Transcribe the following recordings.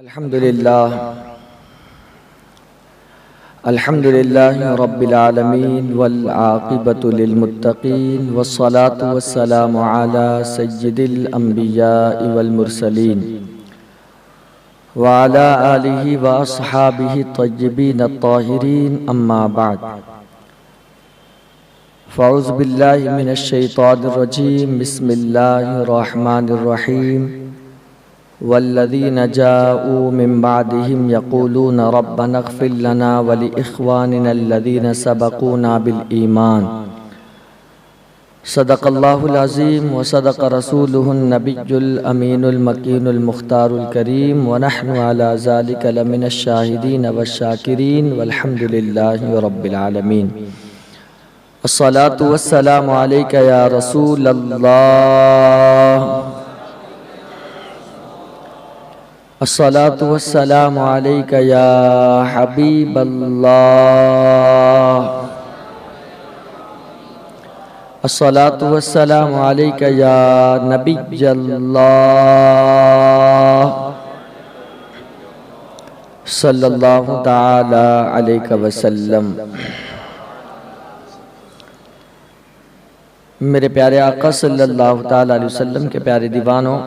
अल्हम्दुलिल्लाह रब्बिल आलमीन वल आक़िबतु लिल मुत्तक़ीन वस्सलातु वस्सलामु अला सय्यिदिल अंबिया'i वल मुरसलीन व अला आलिहि व अस्हाबिहि तय्यिबीन अत्ताहिरीन अम्मा बअद फ़अऊज़ु बिल्लाहि मिनश शैतानिर रजीम बिस्मिल्लाहिर रहमानिर रहीम वल्लज़ीना जाऊ मिन बादिहिम यक़ूलूना रब्बना इग़फ़िर लना व लिइख़वानिना अल्लज़ीना सबक़ूना बिल ईमान सदक़ल्लाहुल अज़ीम व सदक़ रसूलुहुन नबियुल अमीनुल मकीनुल मुख़्तारुल करीम व नहनु अला ज़ालिका लमिनश शाहिदीन वश्शाकिरीन वल्हम्दुलिल्लाहि रब्बिल आलमीन। अस्सलातु वस्सलामु अलैका या रसूलल्लाह, अस्सलातु वस्सलामु अलैका या हबीबल्लाह, अस्सलातु वस्सलामु अलैका या नबियल्लाह सल्लल्लाहु तआला अलैहि वसल्लम। मेरे प्यारे आका सल्लल्लाहु तआला अलैहि वसल्लम के प्यारे दीवानों,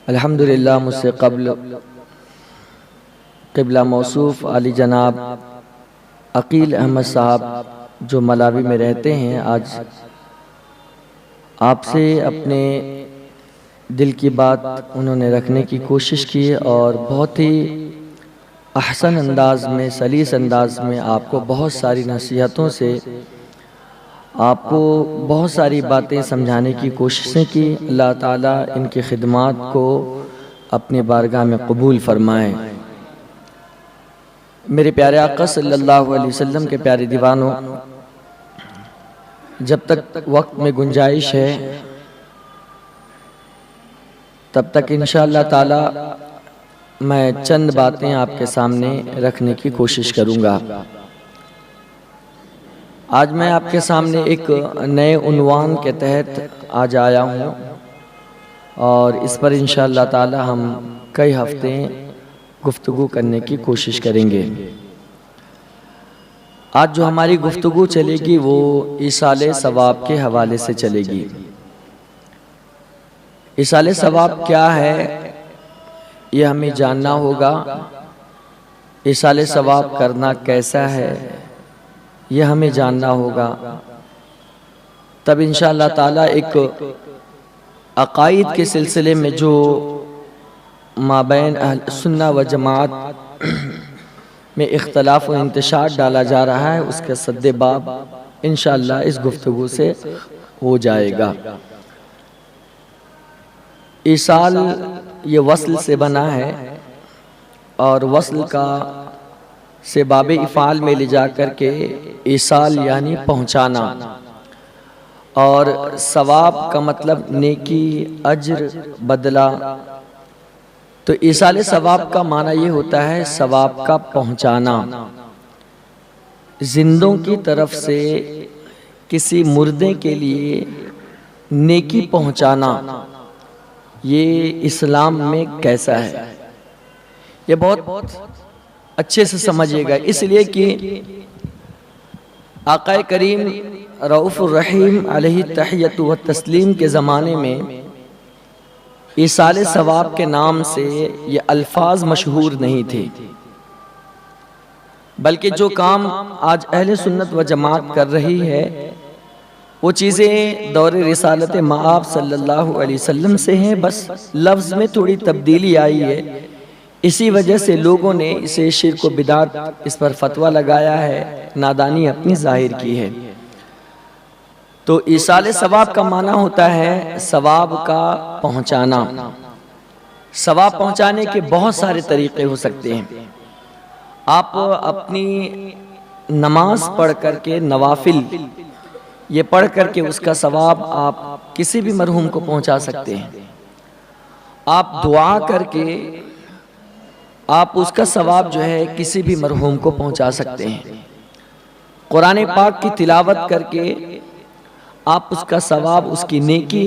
अल्हम्दुलिल्लाह मुझसे क़ब्ल क़िबला मौसूफ़ अली जनाब अकील अहमद साहब जो मलावी में रहते हैं, आज आपसे अपने दिल की बात उन्होंने रखने की कोशिश की और बहुत ही अहसन अंदाज में, सलीस अंदाज में आपको बहुत सारी नसीहतों से आपको बहुत सारी बातें समझाने की कोशिशें की। अल्लाह ताला इनकी खिदमात को अपने बारगाह में कबूल फरमाएं। मेरे प्यारे आका सल्लल्लाहु अलैहि वसल्लम के प्यारे दीवानों, जब तक वक्त में गुंजाइश है तब तक इंशाअल्लाह ताला मैं चंद बातें आपके सामने रखने की कोशिश करूँगा। आज मैं आपके सामने एक नए उन्वान के तहत आज आया हूँ और इस पर इंशाअल्लाह ताला हम कई हफ्ते गुफ्तगू करने की कोशिश करेंगे। आज जो हमारी गुफ्तगू चलेगी वो ईसाले सवाब के हवाले से चलेगी। ईसाले सवाब क्या है ये हमें जानना होगा। ईसाले सवाब करना कैसा है यह हमें जानना होगा। तब इंशाअल्लाह ताला एक अकाईद के सिलसिले में जो माबैन अहले सुन्ना व जमात में इख्तलाफ व इंतशार डाला जा रहा है, उसका सद्देबाब इंशाअल्लाह इस गुफ्तगू से हो जाएगा। ईसाल ये वस्ल से बना है और वस्ल का से बाबे इफ़ाल में ले जा कर के ईसाल यानी पहुँचाना, और सवाब का मतलब नेकी, अज्र, बदला। तो ईसाल सवाब का माना ये होता है सवाब का पहुँचाना, जिंदों की तरफ से किसी मुर्दे के लिए नेकी पहुँचाना, ये इस्लाम में कैसा है ये बहुत अच्छे से समझिएगा। इसलिए कि आक़ाए करीम रऊफ़ुर रहीम अलैहि तहियतु व तस्लीम के ज़माने में ईसाले सवाब के नाम से ये अल्फाज मशहूर नहीं थे, बल्कि जो काम आज अहले सुन्नत व जमात कर रही है वो चीज़ें दौरे रिसालत मआब सल्लल्लाहु अलैहि वसल्लम से हैं, बस लफ्ज़ में थोड़ी तब्दीली आई है। इसी वजह से लोगों ने इसे शिर्क व बिदात, इस पर फतवा लगाया है, नादानी अपनी जाहिर की है। तो ईसाले सवाब का माना होता है सवाब का पहुंचाना। सवाब पहुंचाने के बहुत सारे तरीके हो सकते हैं। आप अपनी नमाज पढ़ करके, नवाफिल ये पढ़ करके उसका सवाब आप किसी भी मरहूम को पहुंचा सकते हैं। आप दुआ करके आप उसका सवाब जो है किसी भी मरहूम को पहुंचा सकते हैं। कुरान पाक की तिलावत करके आप उसका सवाब, उसकी नेकी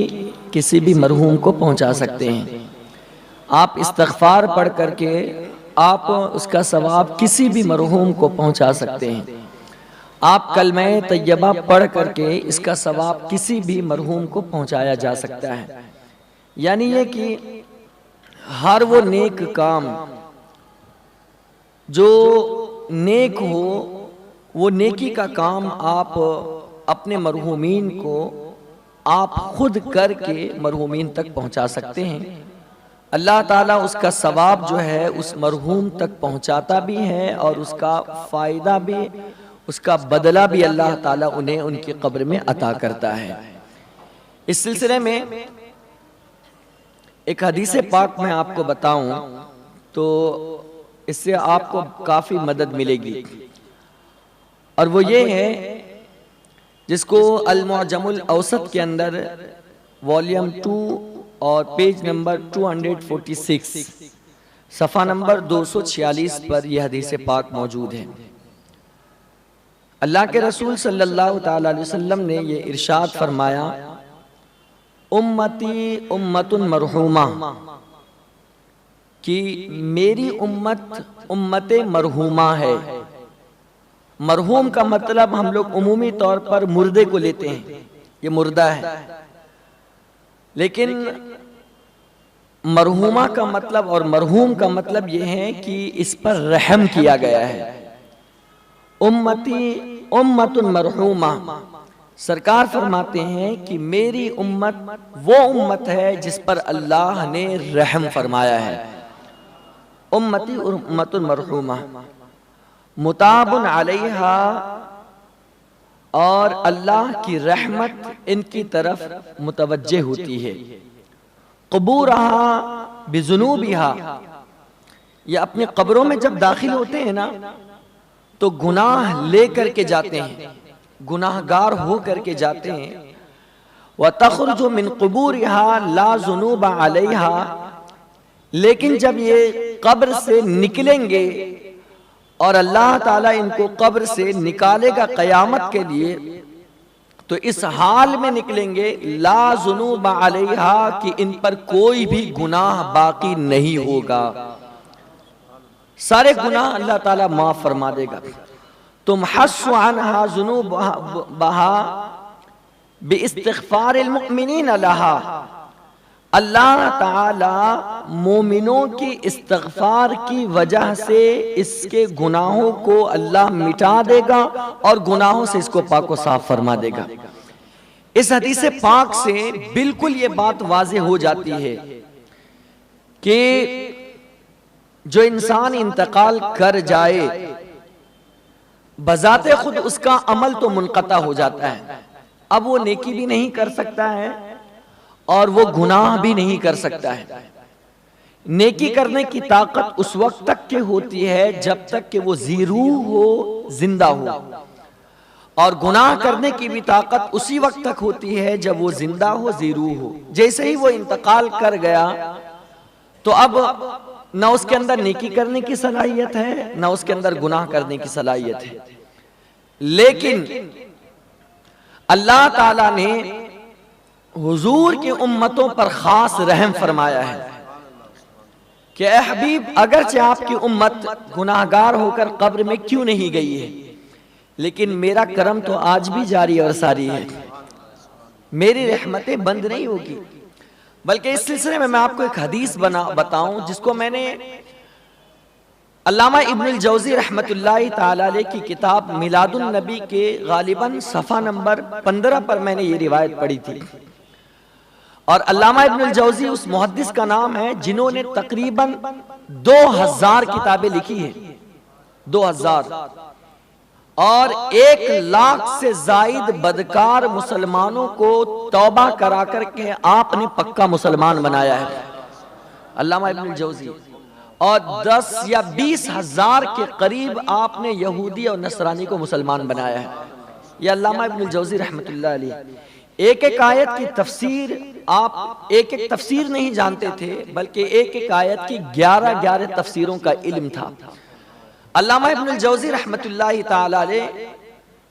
किसी भी मरहूम को पहुंचा सकते हैं। आप इस्तग़फ़ार पढ़ करके आप उसका सवाब किसी भी मरहूम को पहुंचा सकते हैं। आप कलमे तैयबा पढ़ करके इसका सवाब किसी भी मरहूम को पहुंचाया जा सकता है। यानी ये कि हर वो नेक काम जो नेक हो, वो नेकी का काम आप अपने मरहूमीन को आप खुद करके मरहूमीन तक पहुंचा सकते हैं। अल्लाह ताला उसका सवाब जो है उस मरहूम तक पहुंचाता भी है और उसका फ़ायदा भी, उसका बदला भी अल्लाह ताला उन्हें उनकी कब्र में अता करता है। इस सिलसिले में एक हदीस पाक मैं आपको बताऊं तो इससे आपको काफ़ी मदद मिलेगी, और वो ये है जिसको अल-मुअजमुल औसत के अंदर वॉल्यूम 2 और पेज नंबर 246 सफ़ा नंबर 246 पर यह हदीस पाक मौजूद है। अल्लाह के रसूल सल्लल्लाहु ताला अलैहि वसल्लम ने ये इरशाद फरमाया, उम्मती उम्मतुन मरहूमा, कि मेरी उम्मत उम्मते मरहूमा है। मरहूम का मतलब हम लोग उमूमी तौर पर मुर्दे को लेते हैं, ये मुर्दा है, लेकिन मरहूमा का मतलब और मरहूम का मतलब ये है कि इस पर रहम किया गया है। उम्मती उम्मतुन मरहूमा, सरकार फरमाते हैं कि मेरी उम्मत वो उम्मत है जिस पर अल्लाह ने रहम फरमाया है। उम्मती उम्मतुन मरहूमा मुताबुन अलैहा, और अल्लाह की रहमत इनकी तरफ मुतवज्जे होती है। क़ुबूरहा बिज़ुनूबिहा, ये अपनी कब्रों में जब दाखिल होते हैं ना तो गुनाह ले करके जाते हैं, गुनाहगार हो करके जाते हैं। व तख़रुजु मिन क़ुबूरिहा ला ज़ुनूब अलैहा, लेकिन जब ये कब्र से निकलेंगे और अल्लाह ताला इनको कब्र से निकालेगा क़यामत के लिए, तो इस हाल में निकलेंगे ला ज़ुनूब अलैहा, कि इन पर कोई भी गुनाह बाकी नहीं होगा, सारे गुनाह अल्लाह ताला माफ फरमा देगा। तुम हस्सु अन्हा ज़ुनूबहा बिइस्तिग़फ़ारिल मुमिनीन लहा, अल्लाह ताला मोमिनों की इस्तिग़फ़ार की वजह से इसके गुनाहों को अल्लाह मिटा देगा और गुनाहों से इसको पाक व साफ फरमा देगा। इस हदीस पाक से बिल्कुल ये बात वाज़ेह हो जाती है कि जो इंसान इंतकाल कर जाए बजाते खुद उसका अमल तो मुनक़ता हो जाता है। अब वो नेकी भी नहीं कर सकता है और वो गुनाह भी नहीं कर सकता है। नेकी करने की ताकत उस वक्त तक के होती है जब तक कि वो ज़ीरूह हो, जिंदा हो, और गुनाह करने की भी ताकत उसी वक्त तक होती है जब वो जिंदा हो, ज़ीरूह हो। जैसे ही वो इंतकाल कर गया तो अब ना उसके अंदर नेकी करने की सलाहियत है, ना उसके अंदर गुनाह करने की सलाहियत है। लेकिन अल्लाह ताला ने हुजूर की उम्मतों पर खास रहम फरमाया है कि ए हबीब, अगरचे आपकी उम्मत गुनाहगार होकर कब्र में क्यों नहीं गई है, लेकिन मेरा करम तो आज भी जारी और सारी है, मेरी रहमतें बंद नहीं होगी। बल्कि इस सिलसिले में मैं आपको एक हदीस बताऊं जिसको मैंने अल्लामा इब्नुल जौज़ी रहमतुल्लाहि ताला अलैह की किताब मिलादुन नबी के गालिबन सफ़ा नंबर 15 पर मैंने ये रिवायत पढ़ी थी। और अल्लामा इब्नुल जौज़ी उस मुहद्दिस का नाम है जिन्होंने तकरीबन 2000 किताबें लिखी हैं, 2000, और 1 लाख से जायद बदकार मुसलमानों को तौबा करा करके आपने पक्का मुसलमान बनाया है, अल्लामा इब्नुल जौज़ी। और 10 या 20 हजार के करीब आपने यहूदी और नसरानी को मुसलमान बनाया है। यह अल्लामा इब्नुल जौज़ी रहमतुल्लाह अलैह। एक एक आयत की तफसीर, आप एक एक तफसीर नहीं जानते थे, बल्कि एक एक आयत की 11 तफसीरों का इल्म था। अल्लामा इब्नुल जौज़ी रहमतुल्लाह ताला अलैह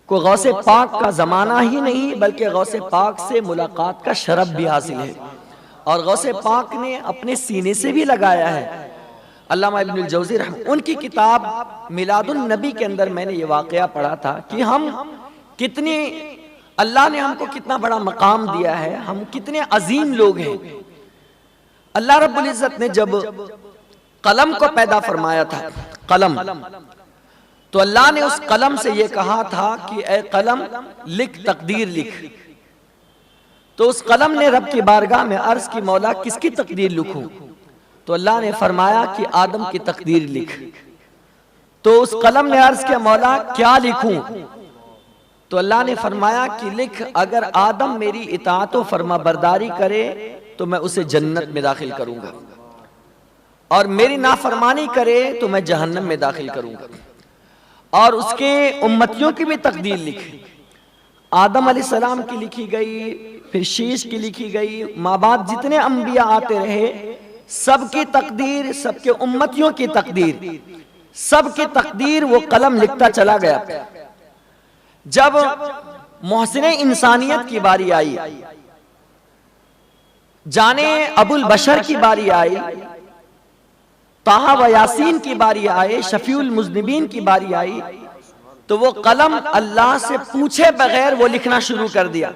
को गौसे पाक का ज़माना ही नहीं बल्कि गौसे पाक से मुलाकात का शरफ भी हासिल है। और गौसे पाक ने अपने सीने से भी लगाया है। अल्लामा इब्नुल जौज़ी उनकी किताब मिलादुन नबी के अंदर मैंने ये वाक़या पढ़ा था कि हम कितनी, अल्लाह ने हमको कितना बड़ा मकाम दिया है, हम कितने अजीम लोग हैं। अल्लाह रब्बुल इज़्ज़त ने जब कलम को पैदा फरमाया था, कलम, तो अल्लाह ने उस कलम से ये कहा था कि ए कलम लिख, तकदीर लिख। तो उस कलम ने रब की बारगाह में अर्ज की, मौला किसकी तकदीर लिखूं? तो अल्लाह ने फरमाया कि आदम की तकदीर लिख। तो उस कलम ने अर्ज किया, मौला क्या लिखूं? तो अल्लाह ने फरमाया कि लिख, अगर आदम मेरी इताअत व फरमा बरदारी करे तो मैं उसे जन्नत में दाखिल करूंगा, और मेरी नाफरमानी करे तो मैं जहन्नम में दाखिल करूंगा। और उसके उम्मतियों की भी तकदीर लिखी। आदम अलैहिस्सलाम की लिखी गई, फिर शीश की लिखी गई, माँ बाप जितने अंबिया आते रहे सबकी तकदीर, सबके उम्मतियों की तकदीर, सबकी तकदीर वो कलम लिखता चला गया। जब मोहसिन इंसानियत की बारी आई, जाने अबुल बशर की बारी आई, ताहा व यासीन की बारी आई, शफीउल मुज़निबीन की बारी आई, तो वो कलम अल्लाह से पूछे बगैर वो लिखना शुरू कर दिया।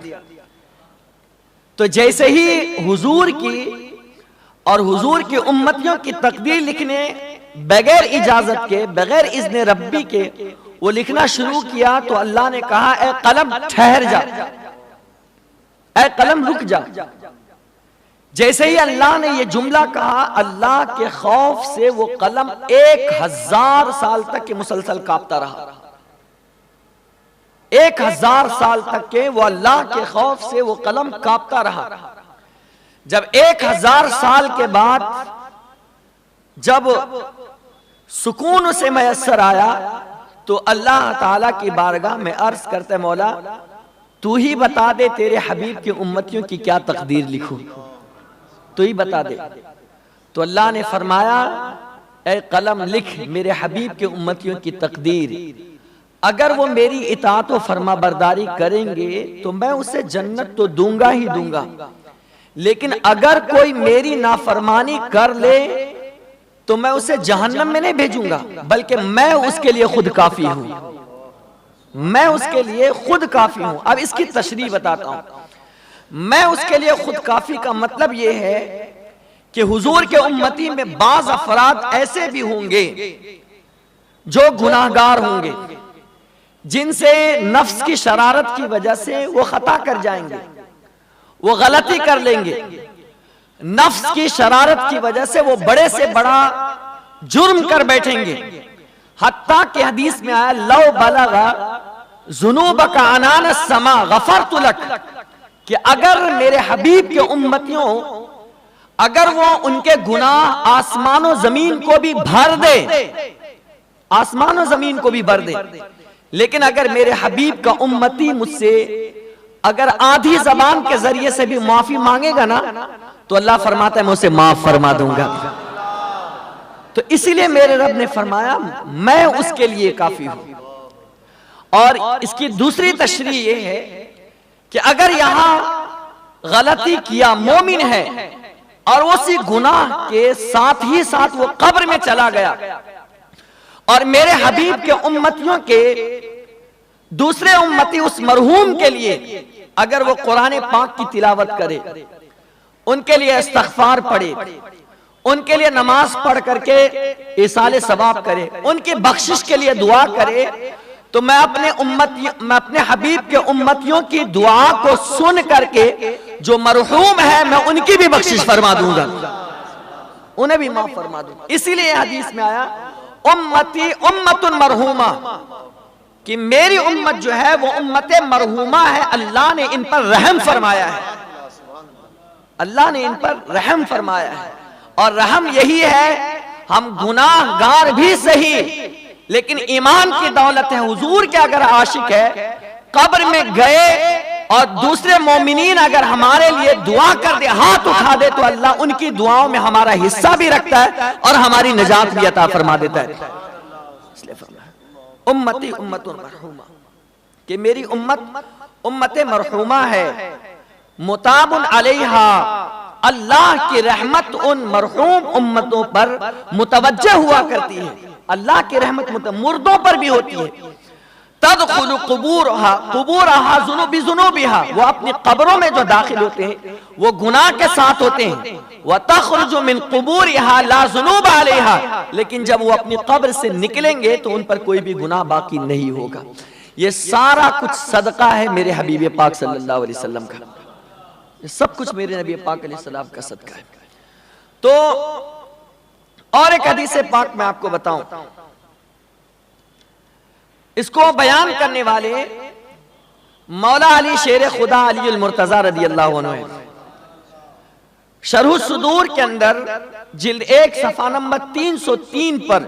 तो जैसे ही हुजूर की और हुजूर की उम्मतियों की तकदीर लिखने बगैर इजाजत के, बगैर इज़्ने रब्बी के वो लिखना शुरू किया, तो अल्लाह ने कहा, ए कलम ठहर जा, ए कलम रुक जा। जैसे ही अल्लाह ने ये जुमला कहा, अल्लाह के खौफ से वो कलम 1000 साल तक के मुसलसल कांपता रहा। 1000 साल तक के वो अल्लाह के खौफ से वो कलम कांपता रहा। जब 1000 साल के बाद जब सुकून उसे मैसर आया, तो अल्लाह ताला की बारगाह में अर्ज करते, मौला तू ही बता दे तेरे हबीब की उम्मतियों की क्या तकदीर लिखूं, तू ही बता दे। तो अल्लाह ने फरमाया, ए कलम लिख मेरे हबीब के उम्मतियों की तकदीर, अगर वो मेरी इताअत व फरमा बरदारी करेंगे तो मैं उसे जन्नत तो दूंगा ही दूंगा, लेकिन अगर कोई मेरी नाफरमानी कर ले तो मैं उसे जहन्नम में नहीं भेजूंगा, बल्कि मैं उसके लिए खुद काफी हूं, मैं उसके लिए खुद काफी हूं। अब इसकी तशरीह बताता हूं। मैं उसके लिए खुद काफी का मतलब यह है कि हुजूर के उम्मती में बाज अफराद ऐसे भी होंगे जो गुनाहगार होंगे, जिनसे नफ्स की शरारत की वजह से वो खता कर जाएंगे, वो गलती कर लेंगे। नफ्स की शरारत की वजह से वो बड़े से बड़ा जुर्म कर बैठेंगे। हत्ता के हदीस में आया, लौ बलगा जुनूबका अनान समा गफरतु लक, कि अगर मेरे हबीब के उम्मतियों, अगर वो उनके गुनाह आसमानों जमीन को भी भर दे, आसमानों जमीन को भी भर दे, लेकिन अगर मेरे हबीब का उम्मती मुझसे अगर आधी जबान के जरिए से भी माफी मांगेगा ना, तो अल्लाह फरमाता है मैं उसे माफ फरमा दूंगा। तो इसीलिए मेरे रब ने फरमाया मैं उसके लिए काफी हूं। और इसकी दूसरी तशरीह यह है कि अगर यहां गलती किया मोमिन है और उसी गुनाह के साथ ही साथ वो कब्र में चला गया, और मेरे हबीब के उम्मतियों के दूसरे उम्मती उस मरहूम के लिए अगर वो कुरान पाक की तिलावत करे, उनके लिए इस्तग़फ़ार पढ़े, उनके लिए नमाज पढ़ करके इसाले सवाब करे, उनकी बख्शिश के लिए दुआ करे, तो मैं अपने हबीब के उम्मतियों की दुआ को सुन करके जो मरहूम है मैं उनकी भी बख्शिश फरमा दूंगा, उन्हें भी माफ फरमा दूंगा। इसीलिए हदीस में आया उम्मती उम्मतुन मरहूमा, कि मेरी उम्मत जो है वो उम्मत मरहूमा है, अल्लाह ने इन पर रहम फरमाया है, अल्लाह ने इन पर रहम फरमाया है। और रहम यही है, हम गुनाहगार भी सही लेकिन ईमान की दौलत है, हुजूर के अगर आशिक है, कब्र में गए और दूसरे मोमिनीन अगर हमारे लिए दुआ कर दे, हाथ उठा दे, तो अल्लाह उनकी दुआओं में हमारा हिस्सा भी रखता है और हमारी निजात भी अता फरमा देता है। इसलिए फरमाया उम्मती उम्मतुन मरहूमा, कि मेरी उम्मत उम्मत मरहूमा है, मुताबुन अलैहा, अल्लाह की रहमत उन मरहूम उम्मतों पर मुतवज्जह हुआ करती है। अल्लाह की रहमत मुर्दों पर भी होती है। तदखुलु कुबूरहा जुनुबिहा, वो अपनी कब्रों में जो दाखिल होते हैं वो गुनाह के साथ होते हैं। व तखरुजु मिन कुबूरिहा ला जुनूब अलैहा, लेकिन जब वो अपनी कब्र से निकलेंगे तो उन पर कोई भी गुनाह बाकी नहीं होगा। ये सारा कुछ सदका है मेरे हबीब पाक सल्लल्लाहु अलैहि वसल्लम का, ये सब कुछ मेरे नबी पाक अलैहि सलाम का सदका है। तो और एक हदीस पाक मैं आपको बताऊं, इसको बयान करने वाले मौला अली शेर खुदा अली अल मुर्तजा रदियल्लाहु अन्हु है। शरह सुदूर के अंदर जिल्द 1 सफा नंबर 303 पर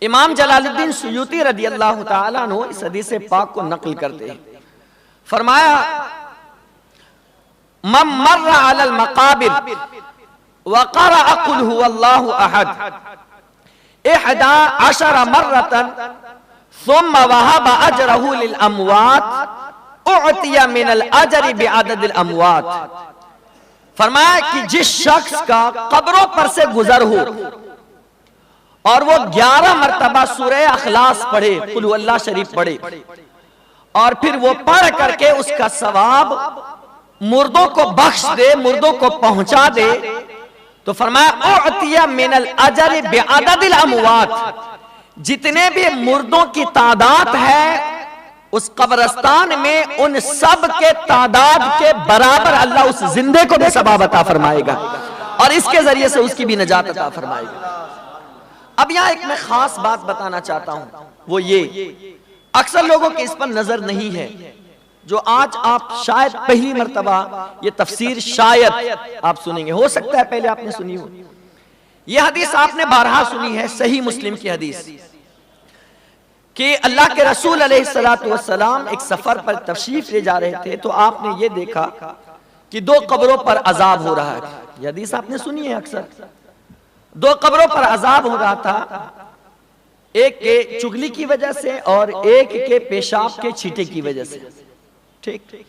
इमाम जलालुद्दीन सुयूती रदियल्लाहु ताला अन्हु इस हदीस पाक को नकल करते हैं। फरमाया, मम मर्रा अलल मकाबिर व क़रअ कुल हुवल्लाहु अहद 11 मर्रतन सुम्मा वहबा अजरहु लिल अमवात उअतिया मिनल अजरि बिअददिल अमवात। फरमाया कि जिस शख्स का कब्रों पर से गुजर हो और वो 11 मरतबा सूरह अखलास पढ़े, कुल हुवल्लाह शरीफ पढ़े, और फिर वो पढ़ करके उसका सवाब मुर्दों को बख्श दे, मुर्दों को पहुंचा दे, तो फरमाया उअतिया मिनल अजरि बिअददिल अमवात, जितने भी मुर्दों की तादाद है उस कब्रस्तान में उन सब के तादाद के बराबर अल्लाह उस जिंदे को भी सवाब अता फरमाएगा और इसके जरिए से उसकी भी नजात अता फरमाएगा। अब यहां एक मैं खास बात बताना चाहता हूं, वो ये अक्सर लोगों के इस पर नजर नहीं है, जो आज आप शायद पहली मर्तबा ये तफसीर शायद आप सुनेंगे, हो सकता है पहले आपने सुनी हो। यह हदीस आपने बारहा सुनी है, सही मुस्लिम की हदीस, कि अल्लाह के रसूल अलैहिस्सलातु वस्सलाम एक सफर पर तशरीफ ले जा रहे थे, तो आपने ये देखा कि 2 कब्रों पर अजाब हो रहा है। यह हदीस आपने सुनी है अक्सर। 2 कब्रों पर अजाब हो रहा था, एक के चुगली की वजह से और एक के पेशाब के छींटे की वजह से। ठीक,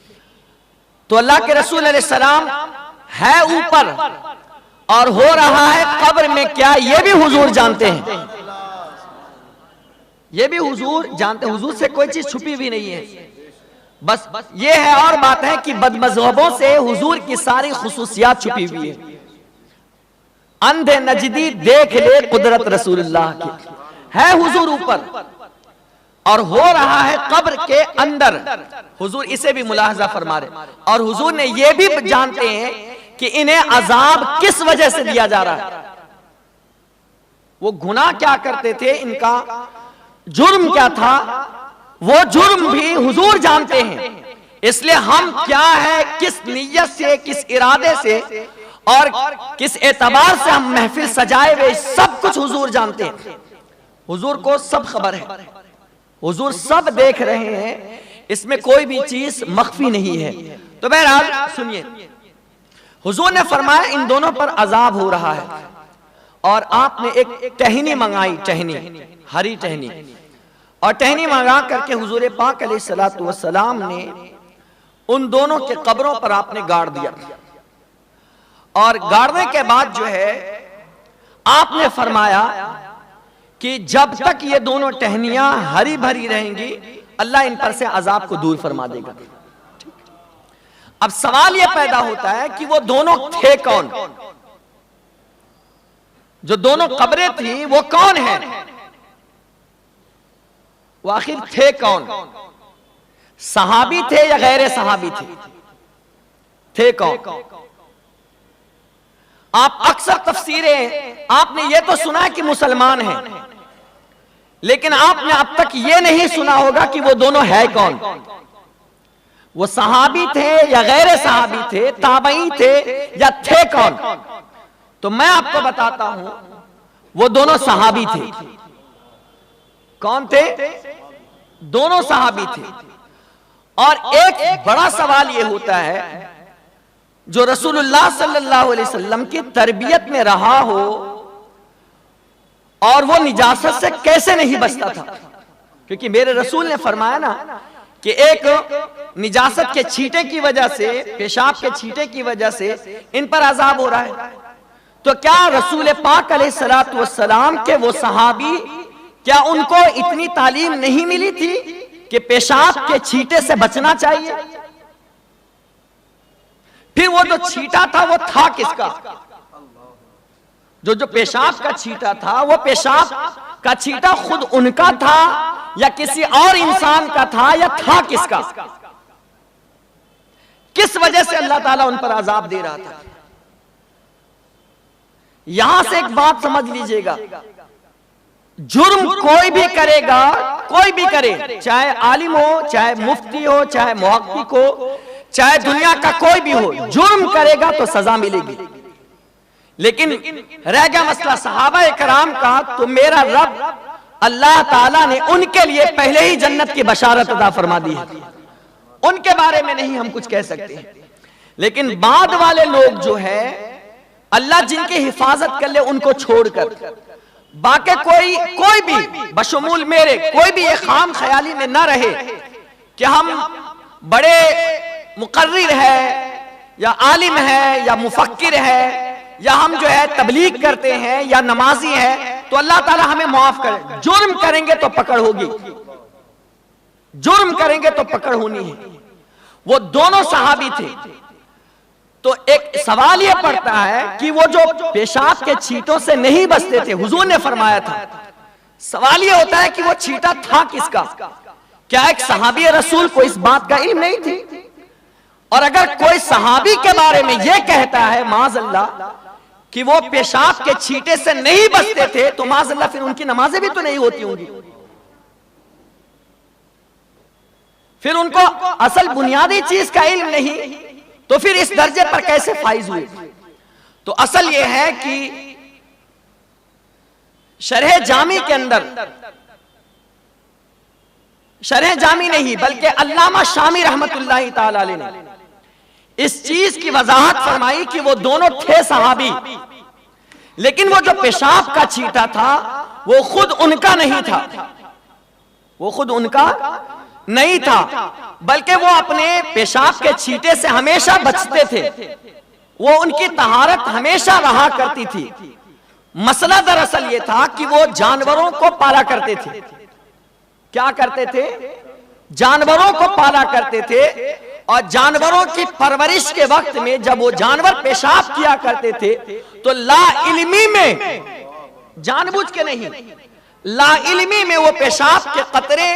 तो अल्लाह के रसूल अलैहिस्सलाम है ऊपर और हो रहा है कब्र में क्या, ये भी हुजूर जानते हैं, ये भी हुजूर जानते हैं, हुजूर से कोई चीज छुपी भी नहीं है। बस ये है और बात है कि बदमज़हबों से हुजूर की सारी खुसूसियात छुपी हुई है। अंधे नजदी देख ले कुदरत रसूलुल्लाह की, है हुजूर ऊपर और हो रहा है कब्र के अंदर, हुजूर इसे भी मुलाहजा फरमा रहे, और हुजूर ने ये भी जानते हैं कि इन्हें अजाब किस वजह से दिया जा रहा है, वो गुनाह क्या करते थे, इनका जुर्म क्या था, वो जुर्म भी हुजूर जानते हैं। इसलिए हम क्या है, किस नियत से, किस इरादे से और किस एतबार से हम महफिल सजाए हुए, सब कुछ हुजूर जानते हैं। हुजूर को सब खबर है, हुजूर सब देख रहे हैं, इसमें कोई भी चीज मख्फी नहीं है। तो बहरहाल सुनिए, हुजूर ने फरमाया इन दोनों पर अजाब हो रहा है, और आपने एक टहनी मंगाई, टहनी, हरी टहनी, और टहनी मंगा करके हुजूर पाक अलैहिस्सलातु वस्सलाम ने उन दोनों के कब्रों पर आपने गाड़ दिया, और गाड़ने के बाद जो है आपने फरमाया कि जब तक ये दोनों टहनियां हरी भरी रहेंगी अल्लाह इन पर से अजाब को दूर फरमा देगा। अब सवाल यह पैदा होता है कि वो दोनों थे कौन, जो दोनों कब्रें थी वो कौन है, वो आखिर थे कौन, सहाबी थे या गैर सहाबी थे कौन। आप अक्सर तफसीरें आपने ये तो सुना है कि मुसलमान हैं, लेकिन आपने अब तक ये नहीं सुना होगा कि वो दोनों है कौन, वो सहाबी थे या गैर सहाबी थे, ताबई थे या थे कौन। तो मैं आपको बताता हूं, वो दोनों सहाबी थे। कौन थे? दोनों सहाबी थे। और एक बड़ा सवाल यह होता है, जो रसूलुल्लाह सल्लल्लाहु अलैहि वसल्लम की तरबियत में रहा हो और वो निजासत से कैसे नहीं बचता था, क्योंकि मेरे रसूल ने फरमाया ना कि एक निजासत के छींटे की वजह से, पेशाब के छींटे की वजह से इन पर अजाब हो रहा है। तो क्या रसूल पाक अलैहिस्सलातु वस्सलाम के वो सहाबी, क्या उनको इतनी तालीम नहीं मिली थी कि पेशाब के छींटे से बचना चाहिए? फिर वो जो छींटा था वो था किसका? जो पेशाब का छींटा था, वो पेशाब का छींटा खुद उनका था या किसी और इंसान का था, या था किसका? किस वजह से अल्लाह ताला उन पर अजाब दे रहा था? यहां से एक बात समझ लीजिएगा, जुर्म कोई भी करेगा, कोई भी करे, चाहे आलिम हो, चाहे मुफ्ती हो, चाहे मुहक्किक हो, चाहे दुनिया का कोई भी हो, जुर्म करेगा तो सजा मिलेगी। लेकिन रह गया मसला सहाबा इकराम का, तो मेरा रब अल्लाह ताला ने उनके लिए पहले ही जन्नत की बशारत अता फरमा दी है, उनके बारे में नहीं हम कुछ कह सकते। लेकिन बाद वाले लोग जो है, अल्लाह जिनकी हिफाजत कर ले उनको छोड़कर बाकी कोई भी बशमूल मेरे, कोई भी ये खाम ख्याली में ना रहे कि हम बड़े मुकर्रिर है या आलिम है या मुफक्किर है या हम जो है तबलीग करते हैं या नमाजी है, तो अल्लाह ताला हमें माफ करे। जुर्म करेंगे तो पकड़ होगी, जुर्म करेंगे तो पकड़ होनी है। वो दोनों सहाबी थे। तो एक सवाल यह पड़ता है कि वो जो पेशाब के छींटों से नहीं बचते थे, हुजूर ने फरमाया था, सवाल यह होता है कि वो छींटा था किसका? क्या एक सहाबी रसूल को इस बात का इल्म नहीं थी? और अगर कोई सहाबी के बारे में यह कहता है माज़अल्लाह कि वो पेशाब के छींटे से नहीं बचते थे, तो माज़अल्लाह फिर उनकी नमाजें भी तो नहीं होती होंगी, फिर उनको असल बुनियादी चीज का इल्म नहीं, तो फिर इस दर्जे पर कैसे फाइज हुए? तो असल यह है कि शरह जामी के अंदर, शरह जामी नहीं बल्कि अल्लामा शामी रहमतुल्लाहि ताला अलैह ने इस चीज की वजाहत फरमाई कि वो दोनों थे सहाबी, लेकिन वो जो पेशाब का छींटा था वो खुद उनका नहीं था, वो खुद उनका नहीं था, बल्कि वो अपने पेशाब के छींटे से हमेशा बचते थे, वो उनकी तहारत हमेशा रहा करती थी। मसला दरअसल ये था कि वो जानवरों को पाला करते थे। क्या करते थे? जानवरों को पाला करते थे, और जानवरों की परवरिश के वक्त में जब वो जानवर पेशाब किया करते थे तो ला इल्मी में, जानबूझ के नहीं, ला इल्मी में वो पेशाब के कतरे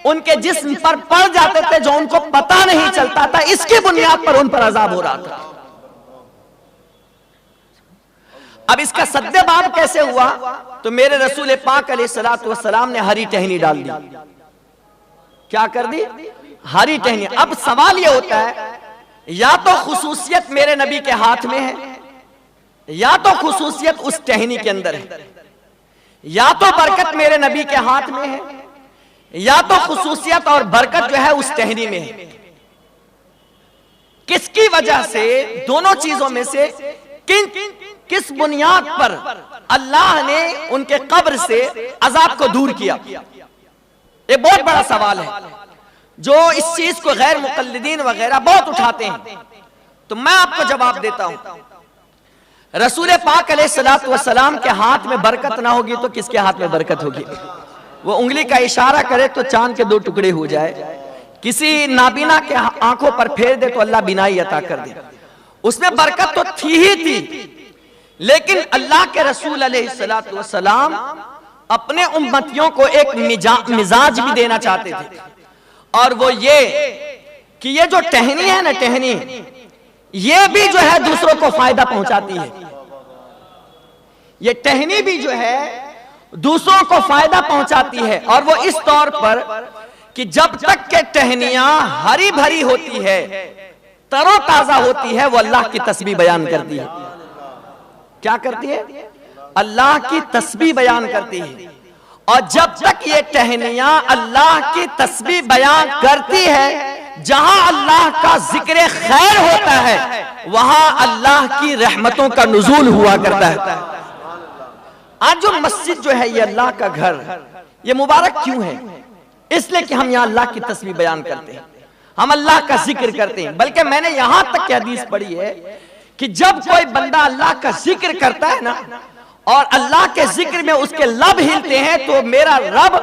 उनके जिस्म पर पड़ जाते थे जो उनको पता नहीं चलता था। इसकी बुनियाद पर उन पर अजाब हो रहा था। अब इसका सद्देबाब कैसे हुआ? तो मेरे रसूल पाक अलैहिस्सलातु वस्सलाम ने हरी टहनी डाल दी। क्या कर दी? हरी टहनी। अब सवाल यह होता है, या तो खुसूसियत मेरे नबी के हाथ में है, या तो खुसूसियत उस टहनी के अंदर है, या तो बरकत मेरे नबी के हाथ में है, या तो खुसूसियत और बरकत जो है उस टहनी में है। किसकी वजह से, दोनों चीजों में से किस बुनियाद पर अल्लाह ने उनके कब्र से अजाब को दूर किया? ये बहुत बड़ा सवाल है जो इस चीज को गैर मुकल्लिदीन वगैरह बहुत उठाते हैं। तो मैं आपको जवाब देता हूं, रसूल पाक अलैहिस्सलातु वस्सलाम के हाथ में बरकत ना होगी तो किसके हाथ में बरकत होगी? वो उंगली का इशारा करे तो चांद के दो टुकड़े हो जाए, किसी नाबीना के आंखों पर फेर दे तो अल्लाह बिनाई अता कर दे। उसमें बरकत तो थी ही थी, लेकिन अल्लाह के रसूल अलैहिस्सलातु वस्सलाम अपने उम्मतियों को एक मिजाज भी देना चाहते थे, और वो ये कि ये जो टहनी है ना, टहनी ये भी जो है दूसरों को फायदा पहुंचाती है। ये टहनी भी जो है दूसरों को फायदा पहुंचाती है, और वो इस तौर पर कि जब तक के टहनियां हरी भरी होती है, तरोताजा होती है, वो अल्लाह की तस्बीह बयान करती है। क्या करती है? अल्लाह की तस्बीह बयान करती है। और जब तक ये टहनियां अल्लाह की तस्बीह बयान करती है, जहां अल्लाह का जिक्र खैर होता है वहां अल्लाह की रहमतों का नुज़ूल हुआ करता है। आज जो मस्जिद जो है ये अल्लाह का घर, ये मुबारक क्यों है? इसलिए कि हम यहाँ अल्लाह की तस्बीह बयान करते हैं, हम अल्लाह का जिक्र करते हैं। बल्कि मैंने यहां तक की हदीस पढ़ी है कि जब कोई बंदा अल्लाह का जिक्र करता है ना और अल्लाह के जिक्र में उसके लब हिलते हैं तो मेरा रब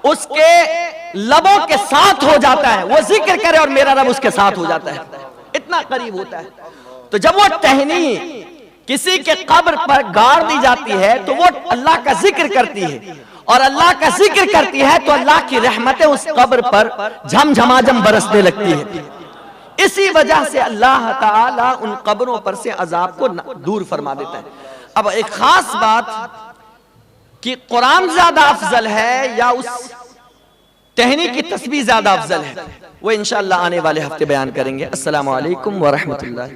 उसके लबों के साथ हो जाता है। वो जिक्र करे और मेरा रब उसके साथ हो जाता है, इतना करीब होता है। तो जब वो टहनी किसी के कब्र पर गाड़ दी जाती है तो वो अल्लाह का जिक्र करती है और अल्लाह का जिक्र करती है तो अल्लाह की रहमतें उस कब्र पर झमझमाझम बरसने लगती है। इसी वजह से अल्लाह ताला उन कब्रों पर से अजाब को दूर फरमा देता है। अब एक खास बात कि कुरान ज्यादा अफजल है या उस टहनी की तस्बीह ज्यादा अफजल है, वो इंशाअल्लाह आने वाले हफ्ते बयान करेंगे। अस्सलामु अलैकुम व रहमतुल्लाह।